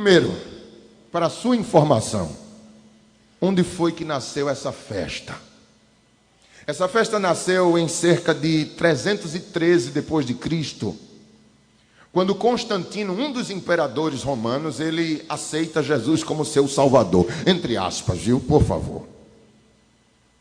Primeiro, para a sua informação, onde foi que nasceu essa festa? Essa festa nasceu em cerca de 313 depois de Cristo, quando Constantino, um dos imperadores romanos, ele aceita Jesus como seu salvador, entre aspas, viu? Por favor.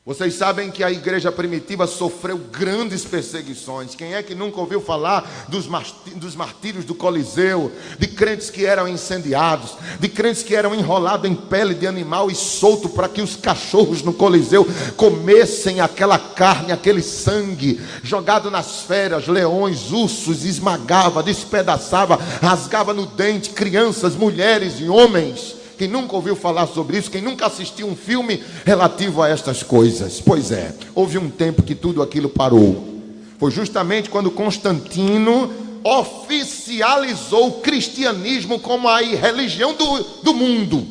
Vocês sabem que a igreja primitiva sofreu grandes perseguições. Quem é que nunca ouviu falar dos martírios do Coliseu, de crentes que eram incendiados, de crentes que eram enrolados em pele de animal e solto para que os cachorros no Coliseu comessem aquela carne, aquele sangue, jogado nas feras, leões, ursos, esmagava, despedaçava, rasgava no dente crianças, mulheres e homens. Quem nunca ouviu falar sobre isso? Quem nunca assistiu um filme relativo a estas coisas? Pois é, houve um tempo que tudo aquilo parou. Foi justamente quando Constantino oficializou o cristianismo como a religião do mundo.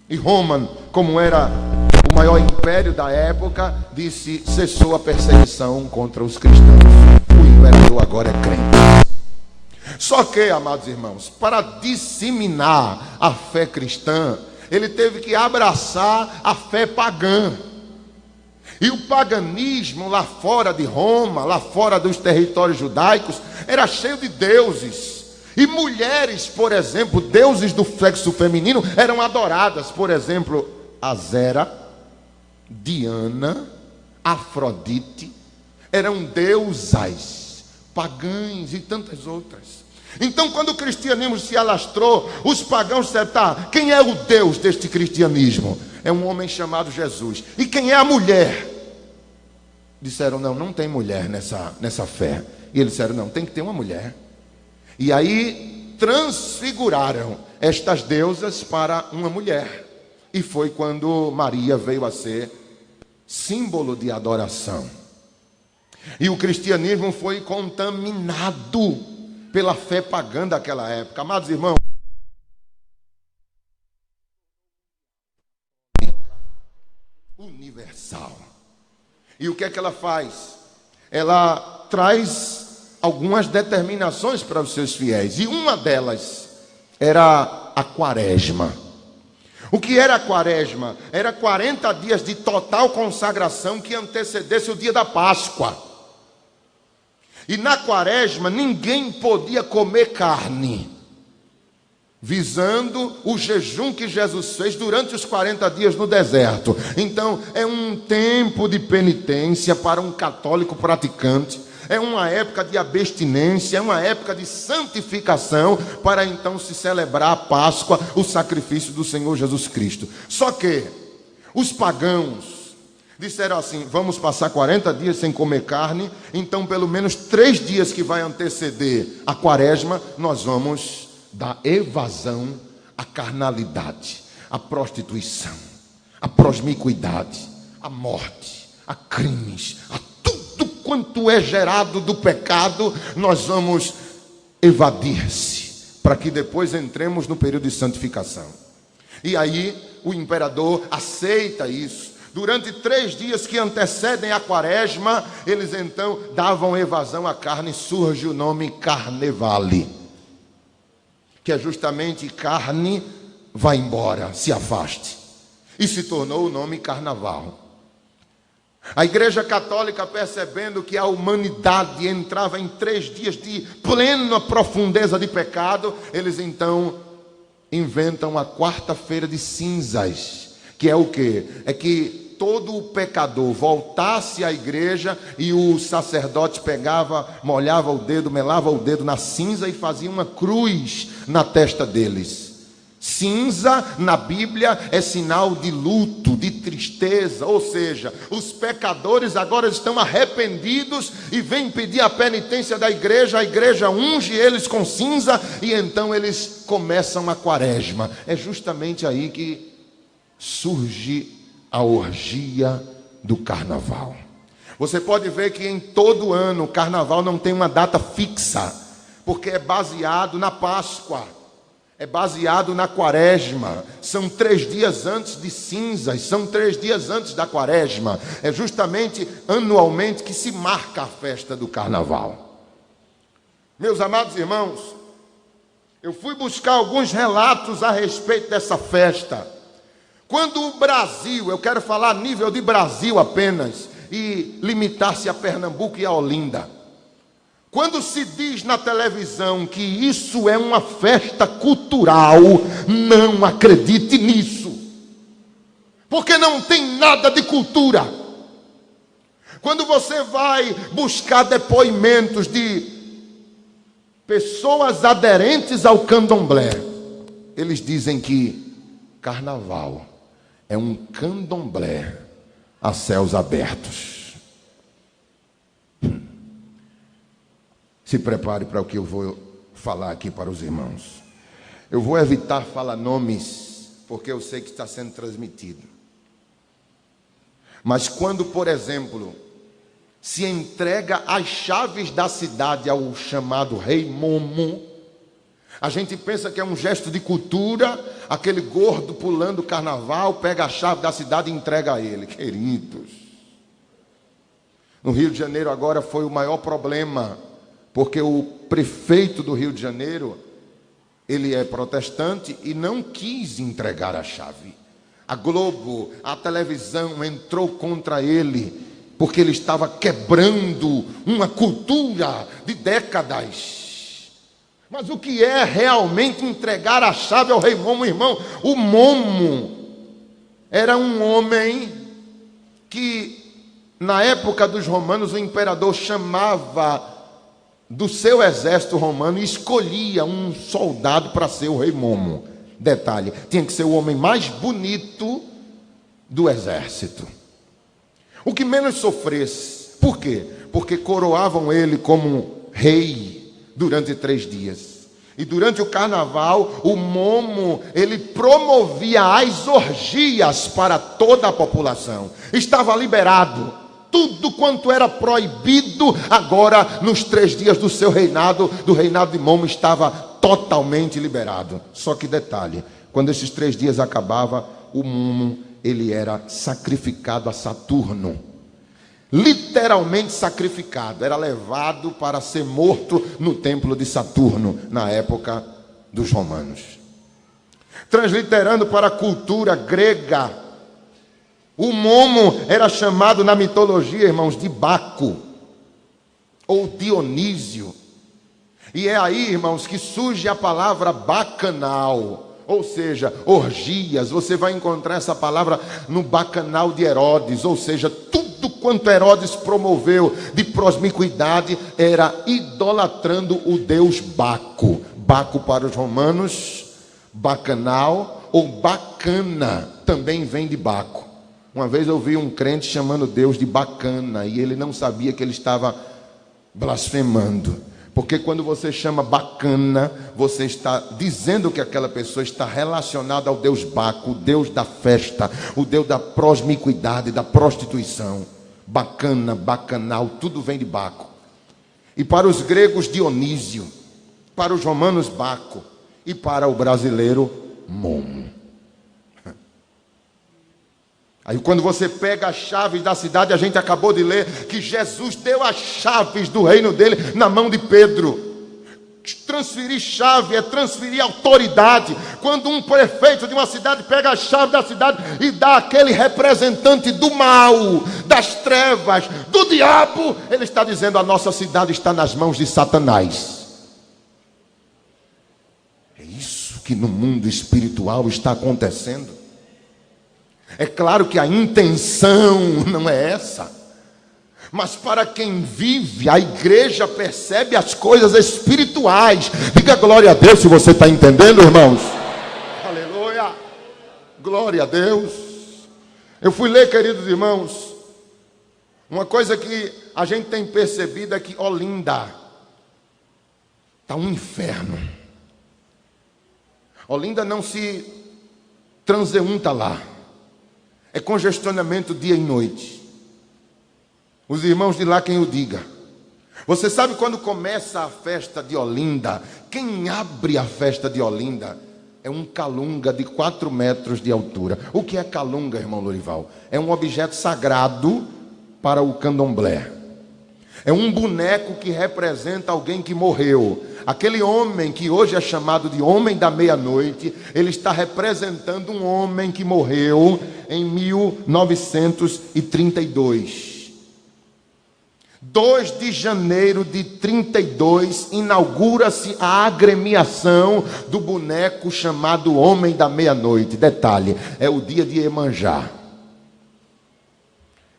E Roma, como era o maior império da época, disse: cessou a perseguição contra os cristãos. O imperador agora é crente. Só que, amados irmãos, para disseminar a fé cristã, ele teve que abraçar a fé pagã. E o paganismo lá fora de Roma, lá fora dos territórios judaicos, era cheio de deuses. E mulheres, por exemplo, deuses do sexo feminino, eram adoradas. Por exemplo, Azera, Diana, Afrodite, eram deusas pagãs e tantas outras. Então, quando o cristianismo se alastrou, os pagãos disseram: tá, quem é o Deus deste cristianismo? É um homem chamado Jesus. E quem é a mulher? Disseram: não tem mulher nessa fé. E eles disseram: não, tem que ter uma mulher. E aí transfiguraram estas deusas para uma mulher. E foi quando Maria veio a ser símbolo de adoração. E o cristianismo foi contaminado pela fé pagã daquela época. Amados irmãos, universal. E o que é que ela faz? Ela traz algumas determinações para os seus fiéis. E uma delas era a quaresma. O que era a quaresma? Era 40 dias de total consagração que antecedesse o dia da Páscoa. E na quaresma ninguém podia comer carne, visando o jejum que Jesus fez durante os 40 dias no deserto. Então é um tempo de penitência para um católico praticante, é uma época de abstinência, é uma época de santificação, para então se celebrar a Páscoa, o sacrifício do Senhor Jesus Cristo. Só que os pagãos disseram assim: vamos passar 40 dias sem comer carne, então pelo menos 3 dias que vai anteceder a quaresma, nós vamos dar evasão à carnalidade, à prostituição, à promiscuidade, à morte, a crimes, a tudo quanto é gerado do pecado. Nós vamos evadir-se, para que depois entremos no período de santificação. E aí o imperador aceita isso. Durante 3 dias que antecedem a quaresma, eles então davam evasão à carne. Surge o nome Carnevale, que é justamente carne, vai embora, se afaste. E se tornou o nome Carnaval. A Igreja Católica, percebendo que a humanidade entrava em 3 dias de plena profundeza de pecado, eles então inventam a quarta-feira de cinzas, que é o quê? É que todo o pecador voltasse à igreja e o sacerdote pegava, molhava o dedo, melava o dedo na cinza e fazia uma cruz na testa deles. Cinza na Bíblia é sinal de luto, de tristeza, ou seja, os pecadores agora estão arrependidos e vêm pedir a penitência da igreja. A igreja unge eles com cinza e então eles começam a quaresma. É justamente aí que surge a orgia do carnaval. Você pode ver que em todo ano o carnaval não tem uma data fixa, porque é baseado na Páscoa, é baseado na quaresma. São 3 dias antes de cinzas, são 3 dias antes da quaresma. É justamente anualmente que se marca a festa do carnaval. Meus amados irmãos, Eu fui buscar alguns relatos a respeito dessa festa. Quando o Brasil, eu quero falar a nível de Brasil apenas, e limitar-se a Pernambuco e a Olinda. Quando se diz na televisão que isso é uma festa cultural, não acredite nisso. Porque não tem nada de cultura. Quando você vai buscar depoimentos de pessoas aderentes ao candomblé, eles dizem que carnaval é um candomblé a céus abertos. Se prepare para o que eu vou falar aqui para os irmãos. Eu vou evitar falar nomes, porque eu sei que está sendo transmitido. Mas quando, por exemplo, se entrega as chaves da cidade ao chamado Rei Momo, a gente pensa que é um gesto de cultura, aquele gordo pulando o carnaval, pega a chave da cidade e entrega a ele. Queridos, no Rio de Janeiro agora foi o maior problema, porque o prefeito do Rio de Janeiro, ele é protestante e não quis entregar a chave. A Globo, a televisão entrou contra ele, porque ele estava quebrando uma cultura de décadas. Mas o que é realmente entregar a chave ao Rei Momo, irmão? O Momo era um homem que, na época dos romanos, o imperador chamava do seu exército romano e escolhia um soldado para ser o Rei Momo. Detalhe, tinha que ser o homem mais bonito do exército. O que menos sofresse. Por quê? Porque coroavam ele como rei durante 3 dias. E durante o carnaval, o Momo, ele promovia as orgias para toda a população. Estava liberado. Tudo quanto era proibido, agora, nos 3 dias do seu reinado, do reinado de Momo, estava totalmente liberado. Só que detalhe, quando esses 3 dias acabavam, o Momo, ele era sacrificado a Saturno. Literalmente sacrificado. Era levado para ser morto no templo de Saturno, na época dos romanos. Transliterando para a cultura grega, o Momo era chamado na mitologia, irmãos, de Baco, ou Dionísio. E é aí, irmãos, que surge a palavra bacanal, ou seja, orgias. Você vai encontrar essa palavra no bacanal de Herodes, ou seja, tudo quanto Herodes promoveu de promiscuidade era idolatrando o deus Baco. Baco para os romanos, bacanal ou bacana, também vem de Baco. Uma vez eu vi um crente chamando Deus de bacana, e ele não sabia que ele estava blasfemando. Porque quando você chama bacana, você está dizendo que aquela pessoa está relacionada ao Deus Baco, o Deus da festa, o Deus da promiscuidade, da prostituição. Bacana, bacanal, tudo vem de Baco. E para os gregos, Dionísio. Para os romanos, Baco. E para o brasileiro, Momo. Aí quando você pega as chaves da cidade, a gente acabou de ler que Jesus deu as chaves do reino dele na mão de Pedro. Transferir chave é transferir autoridade. Quando um prefeito de uma cidade pega a chave da cidade e dá àquele representante do mal, das trevas, do diabo, ele está dizendo: a nossa cidade está nas mãos de Satanás. É isso que no mundo espiritual está acontecendo. É claro que a intenção não é essa, mas para quem vive, a igreja percebe as coisas espirituais. Diga glória a Deus se você está entendendo, irmãos. Aleluia, glória a Deus. Eu fui ler, queridos irmãos, uma coisa que a gente tem percebido é que Olinda está um inferno. Olinda não se transeunta lá. É congestionamento dia e noite. Os irmãos de lá quem o diga. Você sabe quando começa a festa de Olinda? Quem abre a festa de Olinda é um calunga de 4 metros de altura. O que é calunga, irmão Lorival? É um objeto sagrado para o candomblé. É um boneco que representa alguém que morreu. Aquele homem que hoje é chamado de homem da meia-noite, ele está representando um homem que morreu em 1932. 2 de janeiro de 32, inaugura-se a agremiação do boneco chamado Homem da Meia-Noite. Detalhe, é o dia de Iemanjá.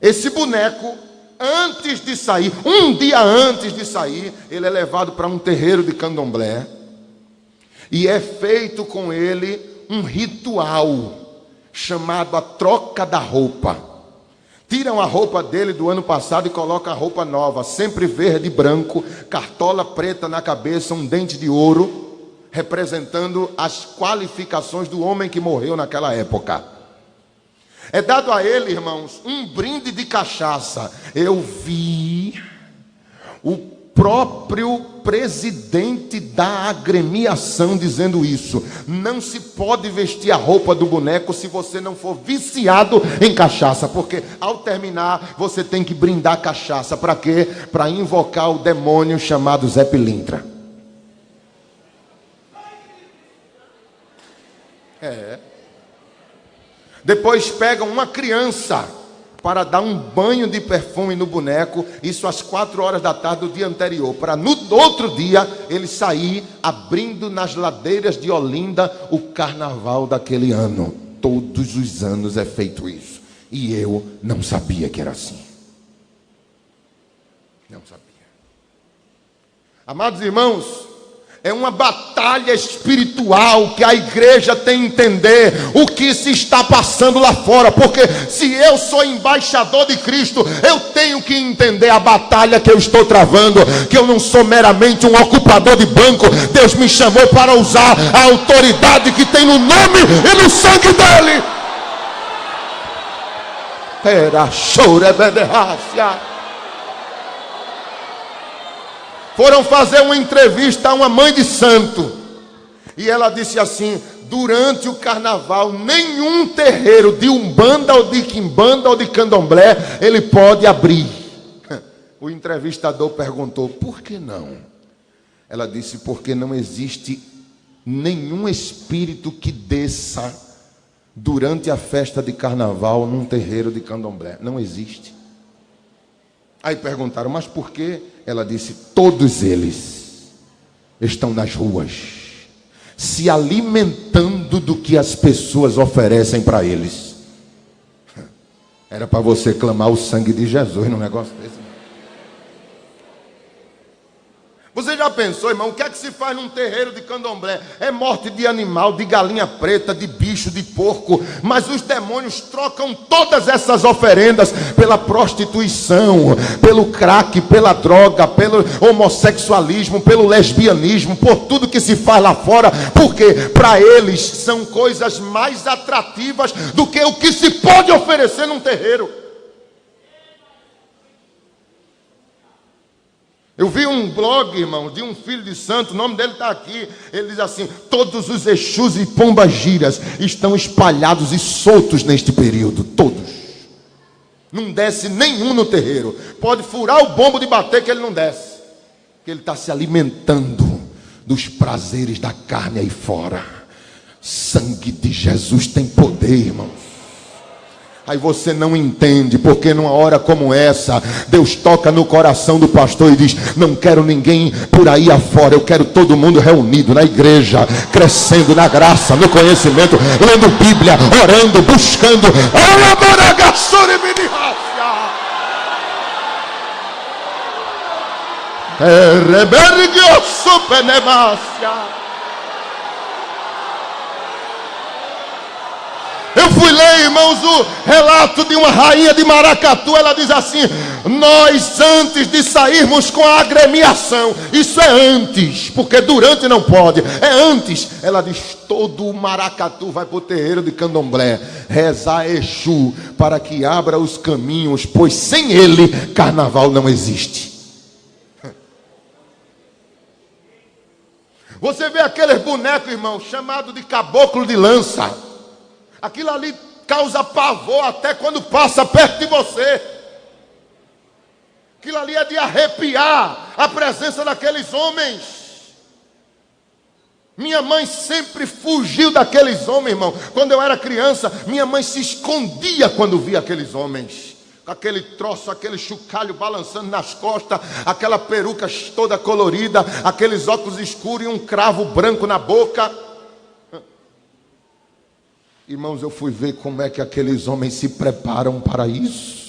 Esse boneco, antes de sair, um dia antes de sair, ele é levado para um terreiro de candomblé e é feito com ele um ritual chamado a troca da roupa. Tiram a roupa dele do ano passado e colocam a roupa nova, sempre verde e branco, cartola preta na cabeça, um dente de ouro, representando as qualificações do homem que morreu naquela época. É dado a ele, irmãos, um brinde de cachaça. Eu vi o próprio presidente da agremiação dizendo isso: não se pode vestir a roupa do boneco se você não for viciado em cachaça, porque ao terminar você tem que brindar cachaça. Para quê? Para invocar o demônio chamado Zé Pilintra. Depois pegam uma criança para dar um banho de perfume no boneco, isso às 4 horas da tarde do dia anterior, para no outro dia ele sair abrindo nas ladeiras de Olinda o carnaval daquele ano. Todos os anos é feito isso. E eu não sabia que era assim. Não sabia. Amados irmãos, é uma batalha espiritual que a igreja tem que entender o que se está passando lá fora. Porque se eu sou embaixador de Cristo, eu tenho que entender a batalha que eu estou travando. Que eu não sou meramente um ocupador de banco. Deus me chamou para usar a autoridade que tem no nome e no sangue dele. Era chora beberrácia. Foram fazer uma entrevista a uma mãe de santo. E ela disse assim: durante o carnaval, nenhum terreiro de umbanda ou de quimbanda ou de candomblé ele pode abrir. O entrevistador perguntou: por que não? Ela disse: porque não existe nenhum espírito que desça durante a festa de carnaval num terreiro de candomblé. Não existe. Aí perguntaram: mas por quê? Ela disse: todos eles estão nas ruas, se alimentando do que as pessoas oferecem para eles. Era para você clamar o sangue de Jesus num negócio desse. Você já pensou, irmão, o que é que se faz num terreiro de candomblé? É morte de animal, de galinha preta, de bicho, de porco. Mas os demônios trocam todas essas oferendas pela prostituição, pelo crack, pela droga, pelo homossexualismo, pelo lesbianismo, por tudo que se faz lá fora. Porque para eles são coisas mais atrativas do que o que se pode oferecer num terreiro. Eu vi um blog, irmão, de um filho de santo, o nome dele está aqui. Ele diz assim: todos os Exus e Pombagiras estão espalhados e soltos neste período. Todos. Não desce nenhum no terreiro. Pode furar o bombo de bater que ele não desce. Porque ele está se alimentando dos prazeres da carne aí fora. Sangue de Jesus tem poder, irmãos. Aí você não entende, porque numa hora como essa, Deus toca no coração do pastor e diz: não quero ninguém por aí afora, eu quero todo mundo reunido na igreja, crescendo na graça, no conhecimento, lendo Bíblia, orando, buscando. Eu fui ler, irmãos, o relato de uma rainha de Maracatu. Ela diz assim: nós antes de sairmos com a agremiação, isso é antes, porque durante não pode, é antes. Ela diz: todo o Maracatu vai para o terreiro de candomblé rezar a Exu para que abra os caminhos, pois sem ele carnaval não existe. Você vê aqueles bonecos, irmão, chamado de caboclo de lança. Aquilo ali causa pavor até quando passa perto de você. Aquilo ali é de arrepiar a presença daqueles homens. Minha mãe sempre fugiu daqueles homens, irmão. Quando eu era criança, minha mãe se escondia quando via aqueles homens. Com aquele troço, aquele chocalho balançando nas costas, aquela peruca toda colorida, aqueles óculos escuros e um cravo branco na boca. Irmãos, eu fui ver como é que aqueles homens se preparam para isso.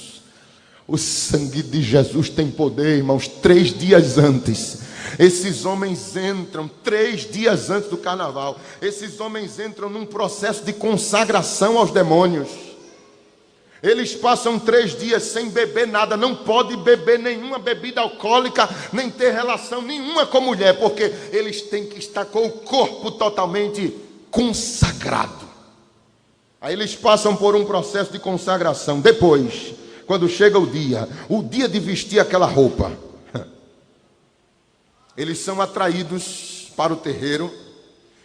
O sangue de Jesus tem poder, irmãos. 3 dias antes, esses homens entram, 3 dias antes do carnaval, esses homens entram num processo de consagração aos demônios. Eles passam 3 dias sem beber nada, não pode beber nenhuma bebida alcoólica, nem ter relação nenhuma com mulher, porque eles têm que estar com o corpo totalmente consagrado. Aí eles passam por um processo de consagração. Depois, quando chega o dia de vestir aquela roupa, eles são atraídos para o terreiro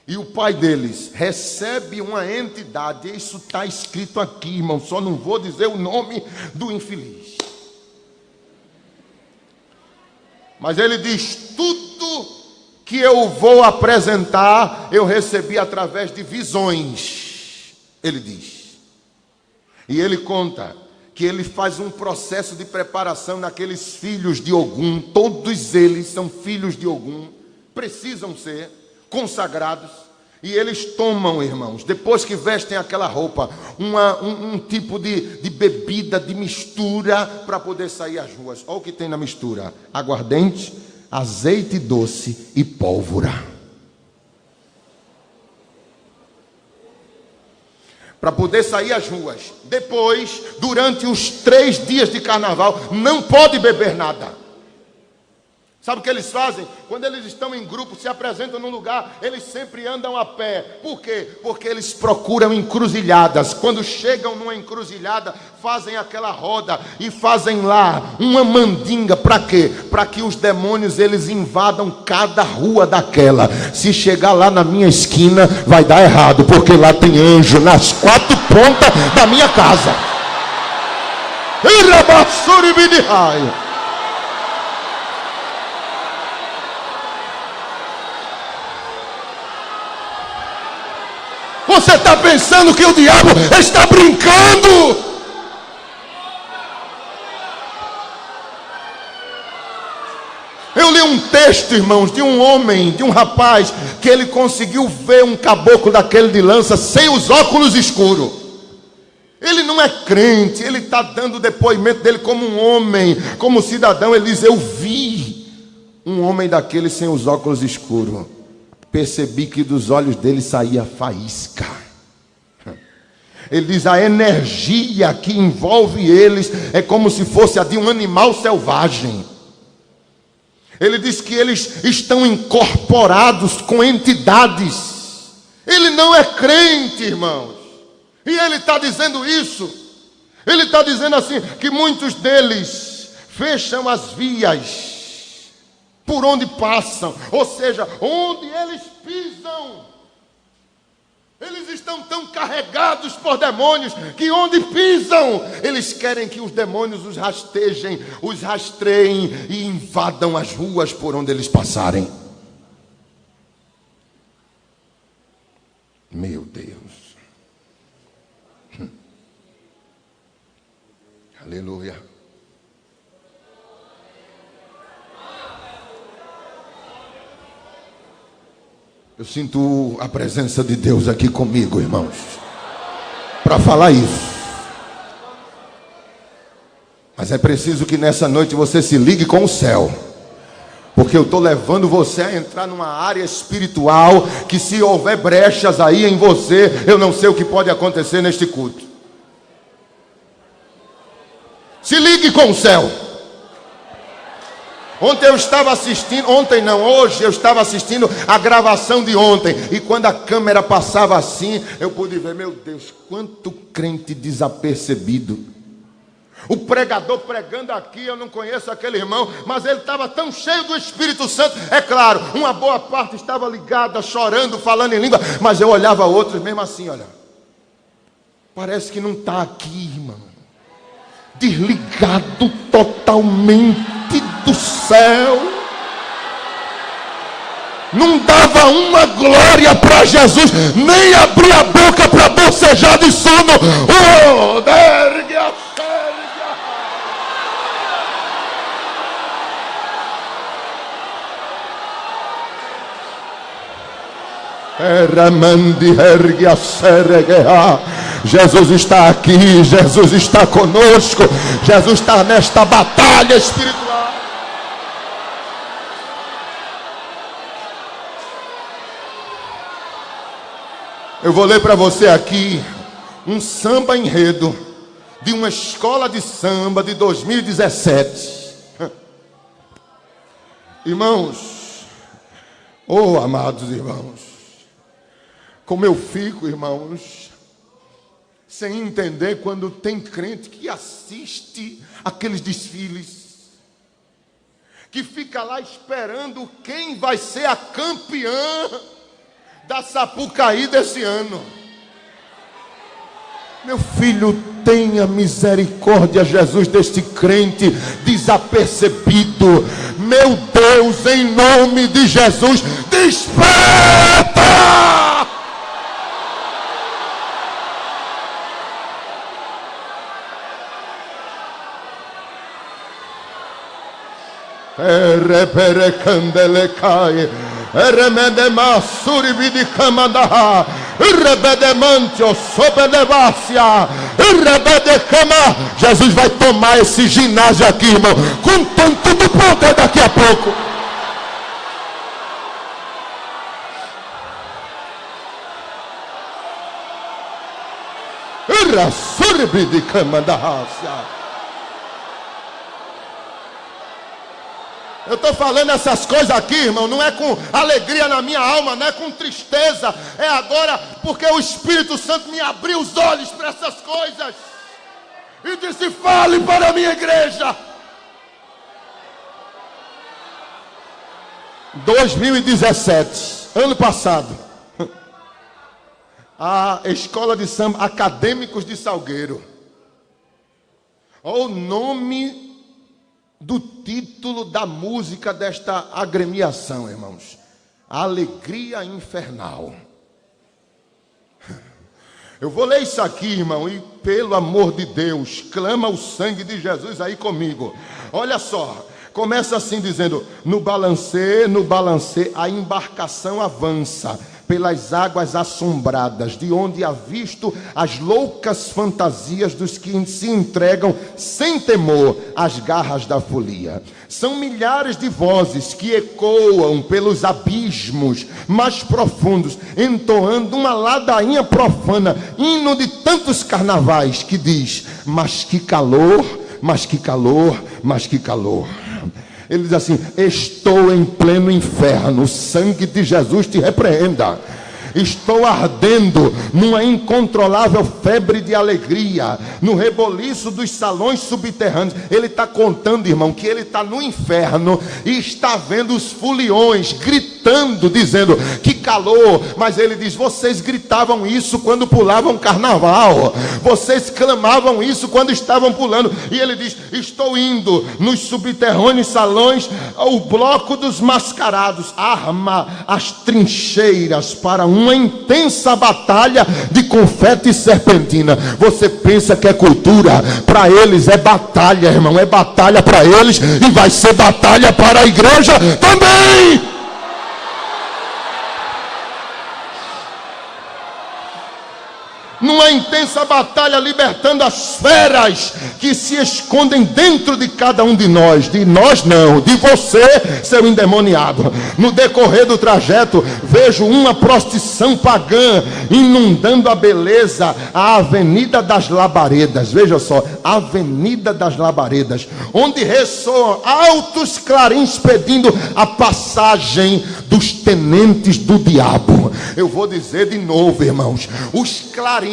e o pai deles recebe uma entidade. Isso está escrito aqui, irmão, só não vou dizer o nome do infeliz. Mas ele diz: tudo que eu vou apresentar, eu recebi através de visões. Ele diz. E ele conta que ele faz um processo de preparação naqueles filhos de Ogum. Todos eles são filhos de Ogum, precisam ser consagrados. E eles tomam, irmãos, depois que vestem aquela roupa, um tipo de bebida, de mistura, para poder sair às ruas. Olha o que tem na mistura: aguardente, azeite doce e pólvora. Para poder sair às ruas. Depois, durante os 3 dias de carnaval, não pode beber nada. Sabe o que eles fazem? Quando eles estão em grupo, se apresentam num lugar, eles sempre andam a pé. Por quê? Porque eles procuram encruzilhadas. Quando chegam numa encruzilhada, fazem aquela roda e fazem lá uma mandinga. Para quê? Para que os demônios eles invadam cada rua daquela. Se chegar lá na minha esquina, vai dar errado, porque lá tem anjo nas 4 pontas da minha casa. Você está pensando que o diabo está brincando? Eu li um texto, irmãos, de um homem, de um rapaz, que ele conseguiu ver um caboclo daquele de lança sem os óculos escuros. Ele não é crente, ele está dando o depoimento dele como um homem, como cidadão. Ele diz: eu vi um homem daquele sem os óculos escuros. Percebi que dos olhos dele saía faísca. Ele diz: a energia que envolve eles é como se fosse a de um animal selvagem. Ele diz que eles estão incorporados com entidades. Ele não é crente, irmãos. E ele está dizendo isso. Ele está dizendo assim, que muitos deles fecham as vias por onde passam, ou seja, onde eles pisam. Eles estão tão carregados por demônios que onde pisam, eles querem que os demônios os rastejem, os rastreiem e invadam as ruas por onde eles passarem. Meu Deus. Aleluia. Eu sinto a presença de Deus aqui comigo, irmãos, para falar isso. Mas é preciso que nessa noite você se ligue com o céu, porque eu estou levando você a entrar numa área espiritual que, se houver brechas aí em você, eu não sei o que pode acontecer neste culto. Se ligue com o céu. Ontem eu estava assistindo, hoje eu estava assistindo a gravação de ontem. E quando a câmera passava assim, eu pude ver, meu Deus, quanto crente desapercebido. O pregador pregando aqui, eu não conheço aquele irmão, mas ele estava tão cheio do Espírito Santo. É claro, uma boa parte estava ligada, chorando, falando em língua. Mas eu olhava outros mesmo assim, olha. Parece que não está aqui, irmão. Desligado totalmente. do céu! Não dava uma glória para Jesus, nem abria a boca para bocejar de sono. Oh, dergue a sérgia! Eramandi ergue a sérgia. Jesus está aqui, Jesus está conosco, Jesus está nesta batalha espiritual. Eu vou ler para você aqui um samba enredo de uma escola de samba de 2017. Irmãos, oh amados irmãos, como eu fico, irmãos, sem entender quando tem crente que assiste aqueles desfiles, que fica lá esperando quem vai ser a campeã da Sapucaí desse ano. Meu filho, tenha misericórdia, Jesus, deste crente desapercebido. Meu Deus, em nome de Jesus, desperta! Erepere candelecai, eremedema suribidi camadaha, erebedemantio sobedevácia, erebedecama. Jesus vai tomar esse ginásio aqui, irmão, com tanto de poder daqui a pouco. Suribidi camadaha. Eu estou falando essas coisas aqui, irmão, não é com alegria na minha alma, não é com tristeza. É agora porque o Espírito Santo me abriu os olhos para essas coisas. E disse, fale para a minha igreja. 2017, ano passado, a escola de samba Acadêmicos de Salgueiro. Olha o nome do título da música desta agremiação, irmãos: Alegria Infernal. Eu vou ler isso aqui, irmão, e pelo amor de Deus, clama o sangue de Jesus aí comigo. Olha só, começa assim dizendo: no balancê, a embarcação avança pelas águas assombradas, de onde avisto as loucas fantasias dos que se entregam sem temor às garras da folia. São milhares de vozes que ecoam pelos abismos mais profundos, entoando uma ladainha profana, hino de tantos carnavais, que diz: mas que calor, mas que calor, mas que calor. Ele diz assim: estou em pleno inferno, o sangue de Jesus te repreenda. Estou ardendo numa incontrolável febre de alegria, no reboliço dos salões subterrâneos. Ele está contando, irmão, que ele está no inferno e está vendo os foliões gritando, dizendo que calor. Mas ele diz: vocês gritavam isso quando pulavam carnaval, vocês clamavam isso quando estavam pulando. E ele diz: estou indo nos subterrâneos salões, o bloco dos mascarados arma as trincheiras para uma intensa batalha de confete e serpentina. Você pensa que é cultura? Para eles é batalha, irmão, é batalha para eles, e vai ser batalha para a igreja também. Numa intensa batalha, libertando as feras que se escondem dentro de cada um de nós não, de você, seu endemoniado. No decorrer do trajeto, vejo uma procissão pagã inundando a beleza, a Avenida das Labaredas. Veja só, Avenida das Labaredas, onde ressoam altos clarins pedindo a passagem dos tenentes do diabo. Eu vou dizer de novo, irmãos, os clarins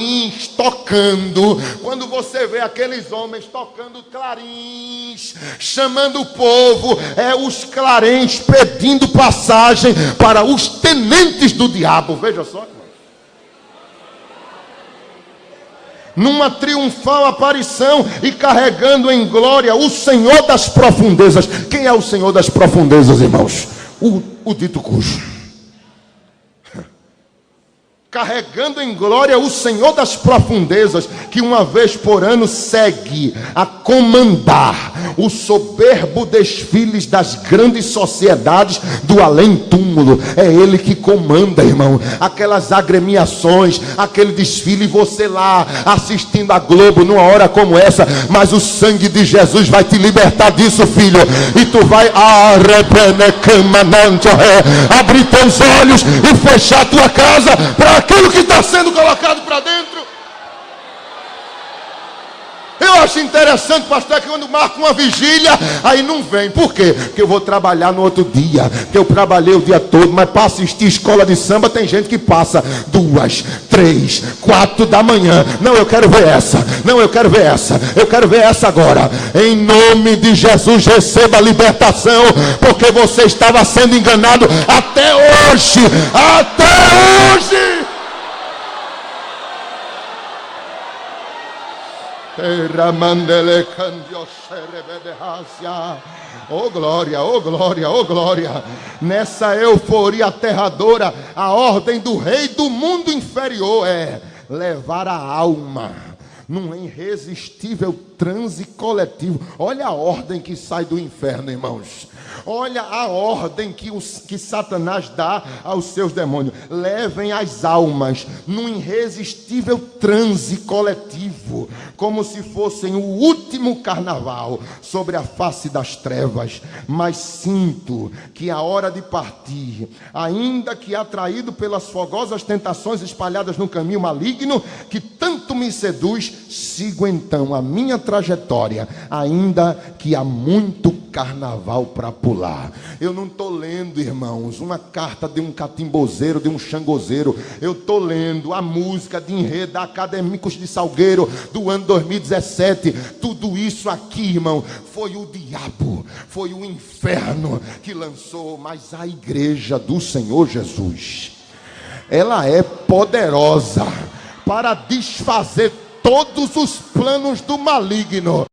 tocando. Quando você vê aqueles homens tocando clarins, chamando o povo, é os clarins pedindo passagem para os tenentes do diabo. Veja só, irmão. numa triunfal aparição e carregando em glória o Senhor das profundezas. Quem é o Senhor das profundezas, irmãos? O dito cujo. Carregando em glória o Senhor das profundezas, que uma vez por ano segue a comandar o soberbo desfiles das grandes sociedades do além-túmulo. É Ele que comanda, irmão, aquelas agremiações, aquele desfile, e você lá assistindo a Globo numa hora como essa, mas o sangue de Jesus vai te libertar disso, filho, e tu vai abrir teus olhos e fechar tua casa para aquilo que está sendo colocado para dentro. Eu acho interessante, pastor, que quando marca uma vigília, aí não vem. Por quê? Porque eu vou trabalhar no outro dia, que eu trabalhei o dia todo. Mas para assistir escola de samba, tem gente que passa 2, 3, 4 da manhã. Não, eu quero ver essa. Não, eu quero ver essa. Eu quero ver essa agora. Em nome de Jesus, receba a libertação, porque você estava sendo enganado até hoje. Até hoje. Oh glória, oh glória, oh glória. Nessa euforia aterradora, a ordem do rei do mundo inferior é levar a alma num irresistível transe coletivo. Olha a ordem que sai do inferno, irmãos. Olha a ordem que Satanás dá aos seus demônios. Levem as almas num irresistível transe coletivo, como se fossem o último carnaval sobre a face das trevas. Mas sinto que a hora de partir, ainda que atraído pelas fogosas tentações espalhadas no caminho maligno que tanto me seduz, sigo então a minha trajetória, ainda que há muito carnaval para pular. Eu não estou lendo, irmãos, uma carta de um catimbozeiro, de um xangozeiro. Eu estou lendo a música de enredo da Acadêmicos de Salgueiro do ano 2017. Tudo isso aqui, irmão, foi o diabo, foi o inferno que lançou. Mas a igreja do Senhor Jesus, ela é poderosa para desfazer todos os planos do maligno.